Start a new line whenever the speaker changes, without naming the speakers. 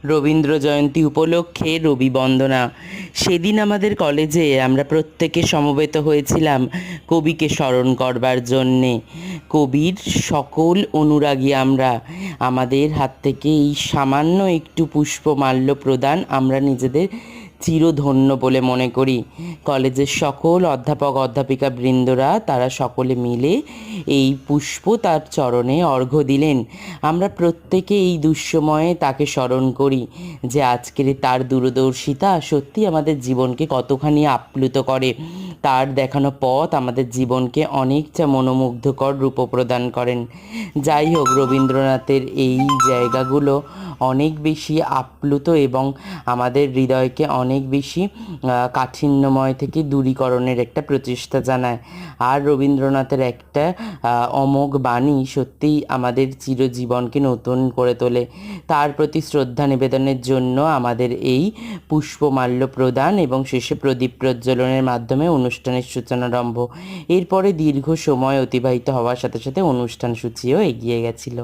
রবীন্দ্র জয়ন্তী উপলক্ষে রবি বন্দনা। সেদিন আমাদের কলেজে আমরা প্রত্যেকে সমবেত হয়েছিলাম কবিকে স্মরণ করবার জন্যে। কবির সকল অনুরাগী আমরা। আমাদের হাত থেকে এই সামান্য একটু পুষ্পমাল্য প্রদান আমরা নিজেদের চিরধন্য বলে মনে করি। কলেজের সকল অধ্যাপক অধ্যাপিকা বৃন্দরা তারা সকলে মিলে এই পুষ্প তার চরণে অর্ঘ্য দিলেন। আমরা প্রত্যেকে এই দুঃসময়ে তাকে স্মরণ করি যে আজকের তার দূরদর্শিতা সত্যি আমাদের জীবনকে কতখানি আপ্লুত করে। তার দেখানো পথ আমাদের জীবনকে অনেকটা মনোমুগ্ধকর রূপ প্রদান করেন। যাই হোক, রবীন্দ্রনাথের এই জায়গাগুলো অনেক বেশি আপ্লুত এবং আমাদের হৃদয়কে অনেক বেশি কাঠিন্যময় থেকে দূরীকরণের একটা প্রচেষ্টা জানায়। আর রবীন্দ্রনাথের একটা অমোঘ বাণী সত্যিই আমাদের চিরজীবনকে নতুন করে তোলে। তার প্রতি শ্রদ্ধা নিবেদনের জন্য আমাদের এই পুষ্পমাল্য প্রদান এবং শেষে প্রদীপ প্রজ্বলনের মাধ্যমে অনুষ্ঠানের সূচনারম্ভ। এরপরে দীর্ঘ সময় অতিবাহিত হওয়ার সাথে সাথে অনুষ্ঠান সূচিও এগিয়ে গেছিল।